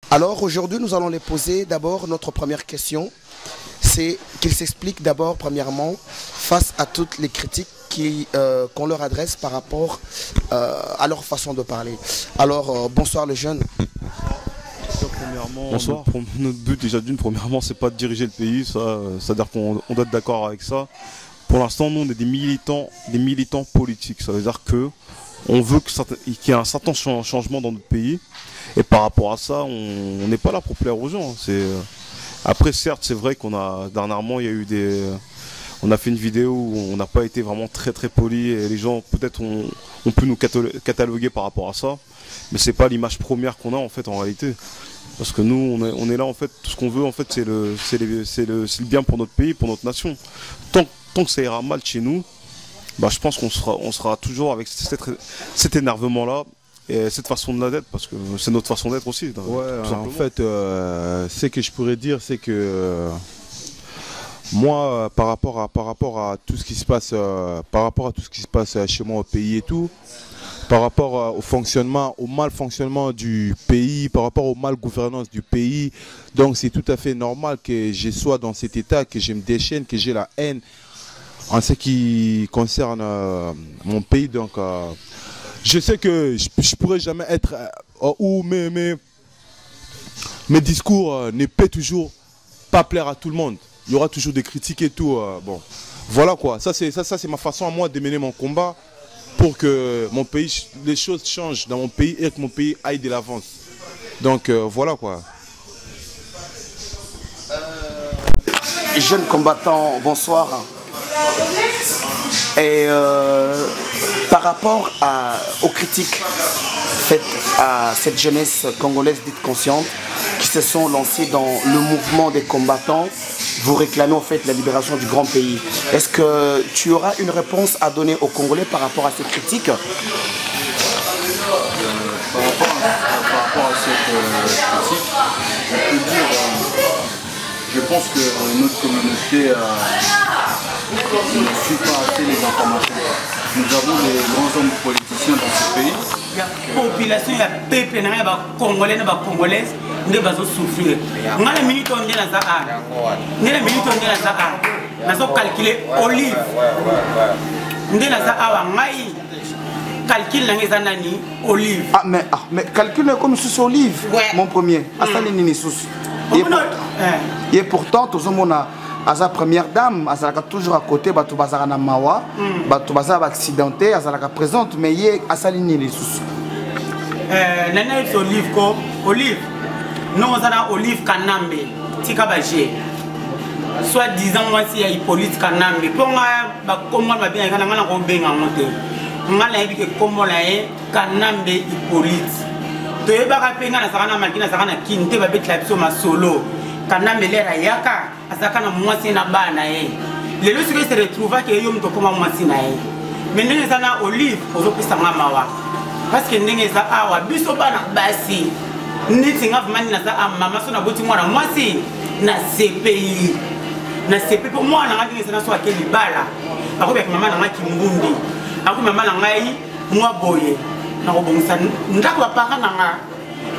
Alors aujourd'hui, nous allons les poser d'abord notre première question. C'est qu'ils s'expliquent d'abord, premièrement, face à toutes les critiques qu'on leur adresse par rapport à leur façon de parler. Alors, bonsoir les jeunes. Premièrement, notre but déjà premièrement, c'est pas de diriger le pays, c'est-à-dire qu'on doit être d'accord avec ça. Pour l'instant, nous, on est des militants politiques. Ça veut dire que on veut qu'il y ait un certain changement dans notre pays. Et par rapport à ça, on n'est pas là pour plaire aux gens. Après, certes, c'est vrai qu'on a dernièrement, il y a eu on a fait une vidéo où on n'a pas été vraiment très poli et les gens peut-être ont pu nous cataloguer par rapport à ça. Mais c'est pas l'image première qu'on a en fait en réalité. Parce que nous, on est là en fait, tout ce qu'on veut en fait, c'est le bien pour notre pays, pour notre nation. Tant que ça ira mal chez nous, bah, je pense qu'on sera toujours avec cet énervement-là et cette façon de l'être, parce que c'est notre façon d'être aussi. Ouais, en fait, ce que je pourrais dire, c'est que moi, par rapport à tout ce qui se passe, chez moi au pays et tout, par rapport au mal fonctionnement du pays, par rapport aux mal gouvernance du pays, donc c'est tout à fait normal que je sois dans cet état, que je me déchaîne, que j'ai la haine en ce qui concerne mon pays. Donc je sais que je pourrais jamais être où mes discours ne peuvent toujours pas plaire à tout le monde. Il y aura toujours des critiques et tout. Bon, voilà quoi. Ça c'est ma façon à moi de mener mon combat pour que mon pays, les choses changent dans mon pays et que mon pays aille de l'avance. Donc voilà quoi. Jeunes combattants, bonsoir. Et par rapport aux critiques faites à cette jeunesse congolaise dite consciente qui se sont lancées dans le mouvement des combattants, vous réclamez en fait la libération du grand pays. Est-ce que tu auras une réponse à donner aux Congolais par rapport à ces critiques? Par rapport à cette critique, je peux dire, je pense que notre communauté ne suit pas assez les informations. Nous avons des grands hommes politiciens dans ce pays. La population, il y a peuple, il y a Congolais, il y a Congolaises, ils vont souffrir. Moi, les minutes on dit dans ça, les minutes on dit dans ça, nous avons calculé olive. Nous avons calcul dans les années olive. Ah mais calcul comme sous olive. Mon premier. Asaline sous. Et pourtant tout le monde a sa première dame, elle est toujours à côté, elle est na mawa, elle est accidentée, elle est présente, mais elle est asaline les sous. Nana est olive ko olive. Nous on a olive kanambe, tika baje. Soit disant moi si il y a Hippolyte kanambe. Pour moi comment va bien quand on a benga monter. Ngala yebi ke kombo la ye kanambe Hippolyte to yeba ka penga na sakana makina sakana kinte ba betla biso masolo kanambe lera yaka asaka na mwasi na bana ye lelo siko se retrouva ke yo mto koma mwasi na ye menenge sana olive ozo pisa ngamawa parce que ndenge za awa biso bana basi nditi ngafu mani na za mama so na boti mwana mwasi na CPI na CPI pour moi na ngati sana so akeli bala akobe mama na ngaki mbundi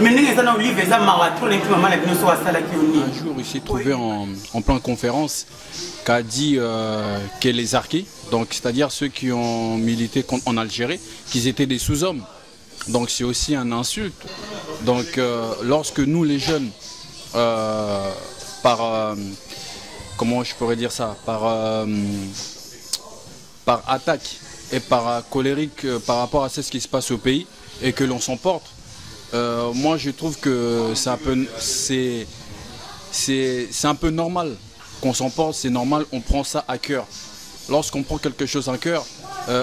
un jour ici trouvé en pleine conférence qu'a dit que les archis, donc c'est-à-dire ceux qui ont milité en Algérie, qu'ils étaient des sous-hommes. Donc c'est aussi un insulte. Donc lorsque nous les jeunes comment je pourrais dire ça, par attaque et par colérique par rapport à ce qui se passe au pays et que l'on s'emporte, moi je trouve que c'est un peu normal qu'on s'emporte, c'est normal, on prend ça à cœur. Lorsqu'on prend quelque chose à cœur,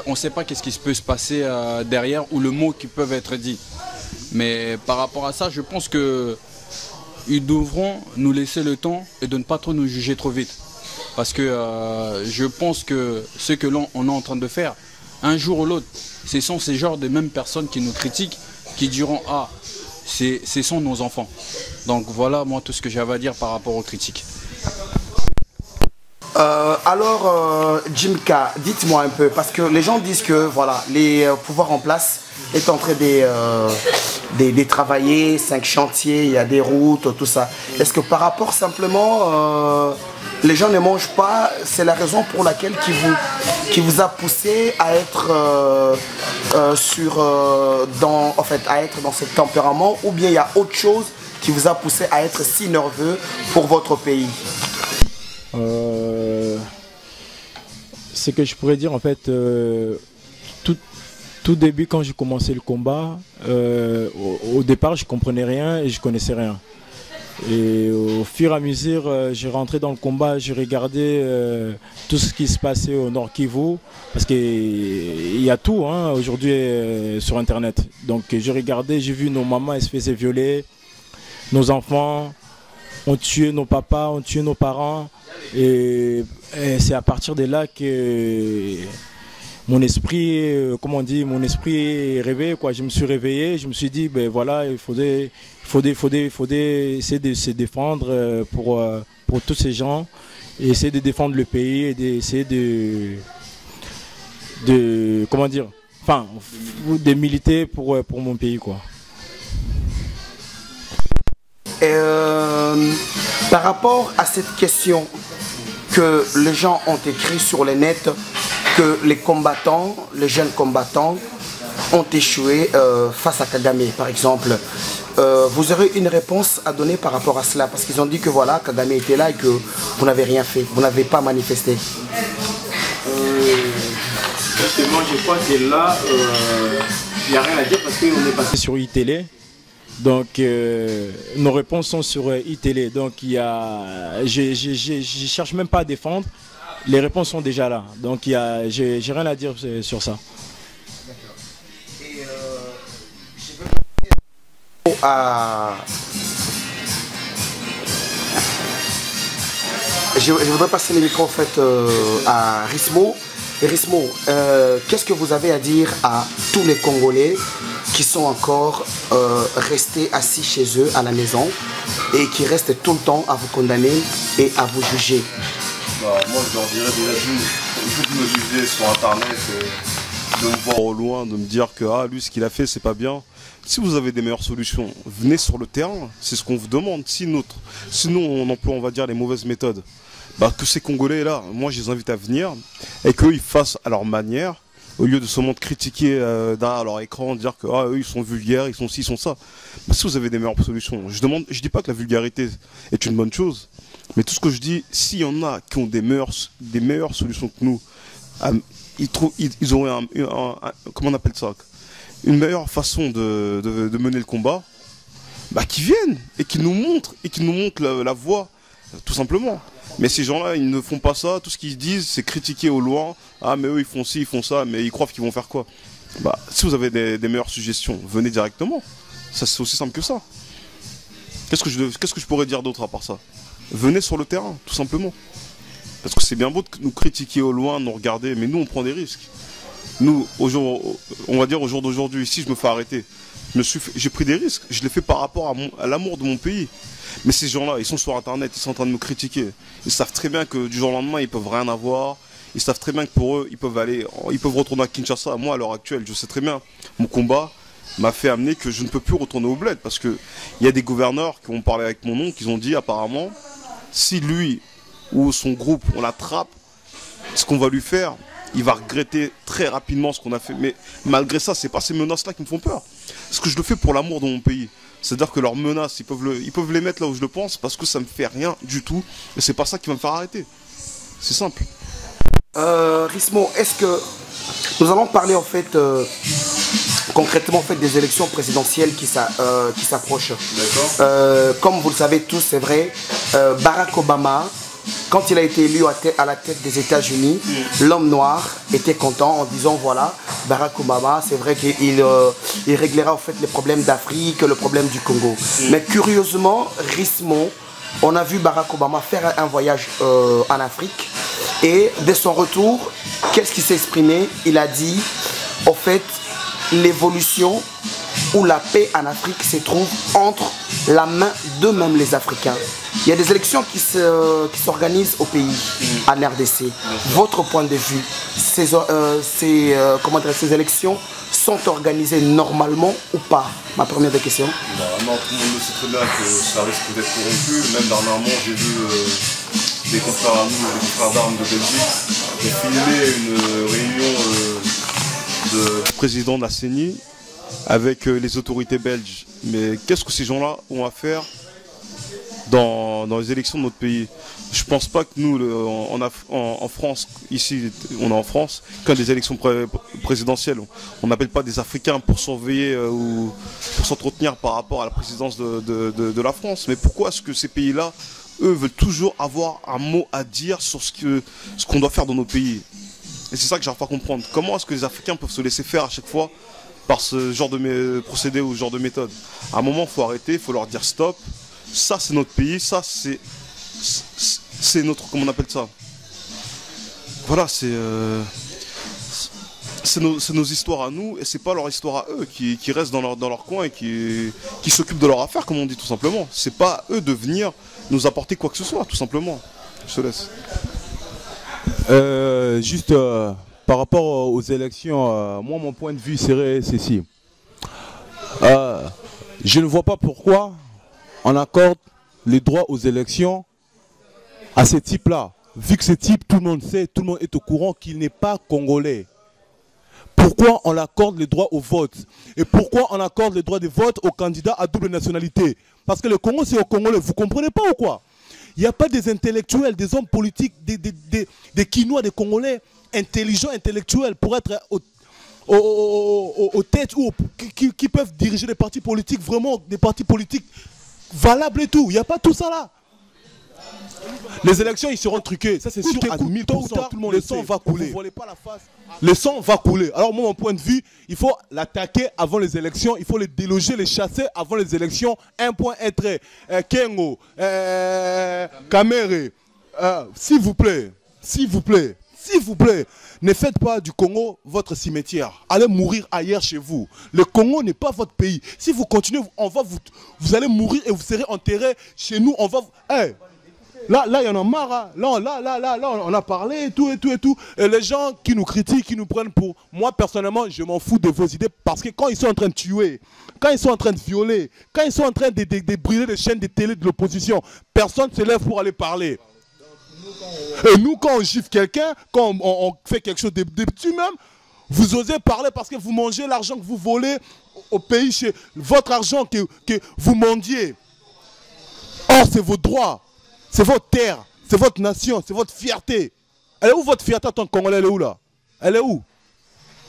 on ne sait pas qu'est-ce qui peut se passer derrière ou le mot qui peuvent être dit. Mais par rapport à ça, je pense qu'ils devront nous laisser le temps et de ne pas trop nous juger trop vite. Parce que je pense que ce que l'on est en train de faire, un jour ou l'autre, ce sont ces genres de mêmes personnes qui nous critiquent, qui diront « Ah, ce sont nos enfants ». Donc voilà moi tout ce que j'avais à dire par rapport aux critiques. Alors, Jimka, dites-moi un peu, parce que les gens disent que voilà, les pouvoirs en place est en train de travailler, 5 chantiers, il y a des routes, tout ça. Est-ce que par rapport simplement, les gens ne mangent pas, c'est la raison pour laquelle qui vous a poussé à être à être dans ce tempérament, ou bien il y a autre chose qui vous a poussé à être si nerveux pour votre pays? Ce que je pourrais dire en fait, tout début quand j'ai commencé le combat, au départ je comprenais rien et je connaissais rien. Et au fur et à mesure, j'ai rentré dans le combat, j'ai regardé tout ce qui se passait au Nord Kivu, parce qu'il y a tout hein, aujourd'hui sur internet. Donc j'ai regardé, j'ai vu nos mamans, elles se faisaient violer, nos enfants ont tué nos papas, ont tué nos parents. Et c'est à partir de là que mon esprit, mon esprit est réveillé, quoi. Je me suis réveillé, je me suis dit, ben voilà, il faudrait essayer de se défendre pour tous ces gens, et essayer de défendre le pays, et d'essayer de militer pour mon pays, quoi. Par rapport à cette question que les gens ont écrit sur le net, que les combattants, les jeunes combattants ont échoué face à Kagame, par exemple, vous aurez une réponse à donner par rapport à cela, parce qu'ils ont dit que voilà, Kagame était là et que vous n'avez rien fait, vous n'avez pas manifesté. Justement, je crois que là, il n'y a rien à dire parce qu'on est passé sur iTélé. Donc nos réponses sont sur iTélé. Donc je cherche même pas à défendre. Les réponses sont déjà là. Donc j'ai rien à dire sur ça. Et je voudrais passer le micro en fait à Rismo. Et Rismo, qu'est-ce que vous avez à dire à tous les Congolais qui sont encore restés assis chez eux à la maison et qui restent tout le temps à vous condamner et à vous juger? Moi je leur dirais déjà de me juger sur internet, de me voir au loin, de me dire que lui ce qu'il a fait c'est pas bien. Si vous avez des meilleures solutions, venez sur le terrain, c'est ce qu'on vous demande. Sinon on emploie, on va dire, les mauvaises méthodes. Que ces Congolais là, moi je les invite à venir et qu'eux ils fassent à leur manière, au lieu de seulement de critiquer derrière leur écran, dire que eux ils sont vulgaires, ils sont ci, ils sont ça. Si vous avez des meilleures solutions, je dis pas que la vulgarité est une bonne chose, mais tout ce que je dis, s'il y en a qui ont des meilleures solutions que nous, ils auraient comment on appelle ça, une meilleure façon de mener le combat, qu'ils viennent et qu'ils nous montrent la voie, tout simplement. Mais ces gens-là, ils ne font pas ça. Tout ce qu'ils disent, c'est critiquer au loin. Mais eux, ils font ci, ils font ça, mais ils croient qu'ils vont faire quoi? Si vous avez des meilleures suggestions, venez directement. Ça, c'est aussi simple que ça. Qu'est-ce que je pourrais dire d'autre à part ça? Venez sur le terrain, tout simplement. Parce que c'est bien beau de nous critiquer au loin, nous regarder, mais nous, on prend des risques. Nous, on va dire au jour d'aujourd'hui, si je me fais arrêter, j'ai pris des risques. Je l'ai fait par rapport à l'amour de mon pays. Mais ces gens-là, ils sont sur internet, ils sont en train de me critiquer. Ils savent très bien que du jour au lendemain, ils peuvent rien avoir. Ils savent très bien que pour eux, ils peuvent retourner à Kinshasa. Moi, à l'heure actuelle, je sais très bien, mon combat m'a fait amener que je ne peux plus retourner au bled. Parce qu'il y a des gouverneurs qui ont parlé avec mon oncle, qui ont dit apparemment, si lui ou son groupe, on l'attrape, ce qu'on va lui faire, il va regretter très rapidement ce qu'on a fait. Mais malgré ça, c'est pas ces menaces-là qui me font peur. Parce que je le fais pour l'amour de mon pays. C'est-à-dire que leurs menaces, ils peuvent les mettre là où je le pense, parce que ça me fait rien du tout. Et c'est pas ça qui va me faire arrêter. C'est simple. Rismo, est-ce que nous allons parler en fait concrètement en fait des élections présidentielles qui s'approchent. Comme vous le savez tous, c'est vrai, Barack Obama, quand il a été élu à la tête des États-Unis, l'homme noir était content en disant voilà, Barack Obama, c'est vrai qu'il réglera en fait les problèmes d'Afrique, le problème du Congo. Mais curieusement, Rismo, on a vu Barack Obama faire un voyage en Afrique et de son retour, qu'est-ce qu'il s'est exprimé? Il a dit, au fait, l'évolution ou la paix en Afrique se trouve entre la main d'eux-mêmes les Africains. Il y a des élections qui s'organisent au pays, en RDC. Votre point de vue, ces élections sont organisées normalement ou pas? Ma première question. Bah, non, tout le monde sait très bien que ça risque d'être corrompu. Même dernièrement, j'ai vu des confrères à nous, des confrères d'armes de Belgique, qui filmaient une réunion du président de la CENI avec les autorités belges. Mais qu'est-ce que ces gens-là ont à faire dans les élections de notre pays? Je pense pas que nous, en France, ici, on est en France, quand il y a des élections présidentielles, on n'appelle pas des Africains pour surveiller ou pour s'entretenir par rapport à la présidence de la France. Mais pourquoi est-ce que ces pays-là, eux, veulent toujours avoir un mot à dire sur ce qu'on doit faire dans nos pays? Et c'est ça que j'arrive pas à comprendre. Comment est-ce que les Africains peuvent se laisser faire à chaque fois par ce genre de procédé ou ce genre de méthode? À un moment, il faut arrêter, il faut leur dire stop. Ça, c'est notre pays, ça, c'est notre... Comment on appelle ça? Voilà, c'est nos histoires à nous, et c'est pas leur histoire à eux qui restent dans leur coin et qui s'occupent de leur affaire, comme on dit, tout simplement. C'est pas à eux de venir nous apporter quoi que ce soit, tout simplement. Je te laisse. Juste par rapport aux élections, moi, mon point de vue serait ceci. Je ne vois pas pourquoi on accorde les droits aux élections à ce type-là. Vu que ce type, tout le monde sait, tout le monde est au courant qu'il n'est pas congolais. Pourquoi on accorde les droits au vote? Et pourquoi on accorde les droits de vote aux candidats à double nationalité? Parce que le Congo, c'est au Congolais. Vous ne comprenez pas ou quoi? Il n'y a pas des intellectuels, des hommes politiques, des Quinois, des Congolais intelligents, intellectuels pour être aux têtes ou qui peuvent diriger des partis politiques, vraiment des partis politiques valables et tout. Il n'y a pas tout ça là. Les élections, ils seront truqués. Ça, c'est sûr. À 1000%, tout le monde le sang va couler. Vous voyez pas la face. Le sang va couler. Alors, moi, mon point de vue, il faut l'attaquer avant les élections. Il faut les déloger, les chasser avant les élections. Un point, un trait. Kengo, Kamere, s'il vous plaît, s'il vous plaît, s'il vous plaît, ne faites pas du Congo votre cimetière. Allez mourir ailleurs chez vous. Le Congo n'est pas votre pays. Si vous continuez, vous allez mourir et vous serez enterrés chez nous. On va... Hey, là, il y en a marre. Hein. Là, on a parlé et tout. Et les gens qui nous critiquent, qui nous prennent pour... Moi, personnellement, je m'en fous de vos idées parce que quand ils sont en train de tuer, quand ils sont en train de violer, quand ils sont en train de brûler les chaînes de télé de l'opposition, personne ne se lève pour aller parler. Et nous, quand on gifle quelqu'un, quand on fait quelque chose de petit même, vous osez parler parce que vous mangez l'argent que vous volez au pays, chez votre argent que vous mendiez. Or, c'est vos droits, c'est votre terre, c'est votre nation, c'est votre fierté. Elle est où votre fierté en tant que Congolais? Elle est où là? Elle est où?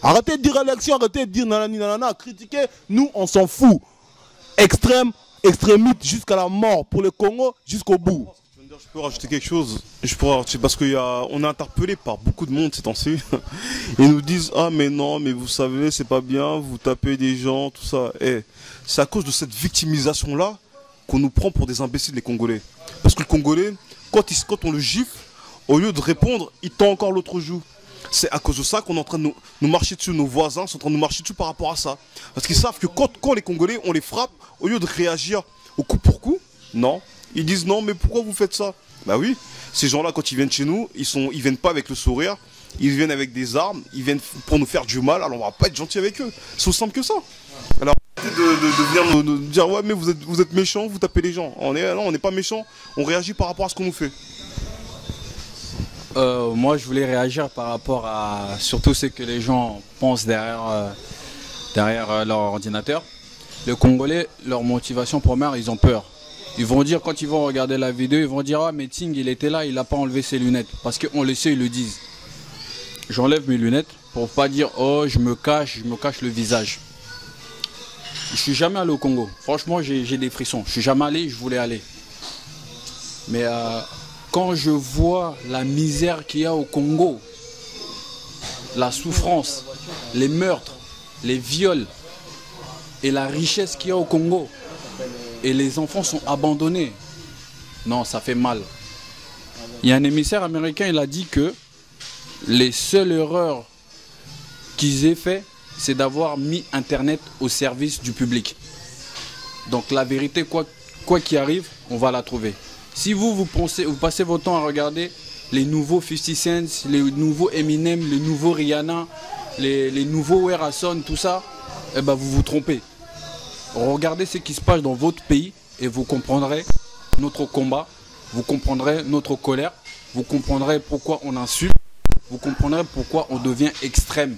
Arrêtez de dire élection, arrêtez de dire nanani nanana, critiquer, nous on s'en fout. Extrémiste jusqu'à la mort, pour le Congo jusqu'au bout. Je peux rajouter quelque chose. Parce qu'on est interpellé par beaucoup de monde ces temps-ci. Ils nous disent ah mais non, mais vous savez c'est pas bien, vous tapez des gens, tout ça. Et c'est à cause de cette victimisation là qu'on nous prend pour des imbéciles les Congolais. Parce que le Congolais, quand on le gifle, au lieu de répondre, il tend encore l'autre joue. C'est à cause de ça qu'on est en train de nous marcher dessus, nos voisins sont en train de nous marcher dessus par rapport à ça. Parce qu'ils savent que quand les Congolais on les frappe, au lieu de réagir au coup pour coup, non. Ils disent non mais pourquoi vous faites ça? Bah oui, ces gens-là quand ils viennent chez nous, ils viennent pas avec le sourire, ils viennent avec des armes, ils viennent pour nous faire du mal, alors on va pas être gentil avec eux. C'est aussi simple que ça. Alors de venir nous dire ouais mais vous êtes méchants, vous tapez les gens. On n'est pas méchants, on réagit par rapport à ce qu'on nous fait. Moi je voulais réagir par rapport à surtout ce que les gens pensent derrière leur ordinateur. Les Congolais, leur motivation première, ils ont peur. Ils vont dire, quand ils vont regarder la vidéo, ils vont dire ah mais Ting il était là, il n'a pas enlevé ses lunettes. Parce qu'on le sait, ils le disent. J'enlève mes lunettes pour pas dire oh je me cache le visage. Je suis jamais allé au Congo. Franchement j'ai des frissons. Je suis jamais allé, je voulais aller. Mais quand je vois la misère qu'il y a au Congo, la souffrance, les meurtres, les viols et la richesse qu'il y a au Congo, et les enfants sont abandonnés. Non, ça fait mal. Il y a un émissaire américain, il a dit que les seules erreurs qu'ils aient fait, c'est d'avoir mis Internet au service du public. Donc la vérité, quoi qu'il arrive, on va la trouver. Si vous passez votre temps à regarder les nouveaux 50 Cent, les nouveaux Eminem, les nouveaux Rihanna, les nouveaux Erason, tout ça, eh ben, vous vous trompez. Regardez ce qui se passe dans votre pays et vous comprendrez notre combat, vous comprendrez notre colère, vous comprendrez pourquoi on insulte, vous comprendrez pourquoi on devient extrême.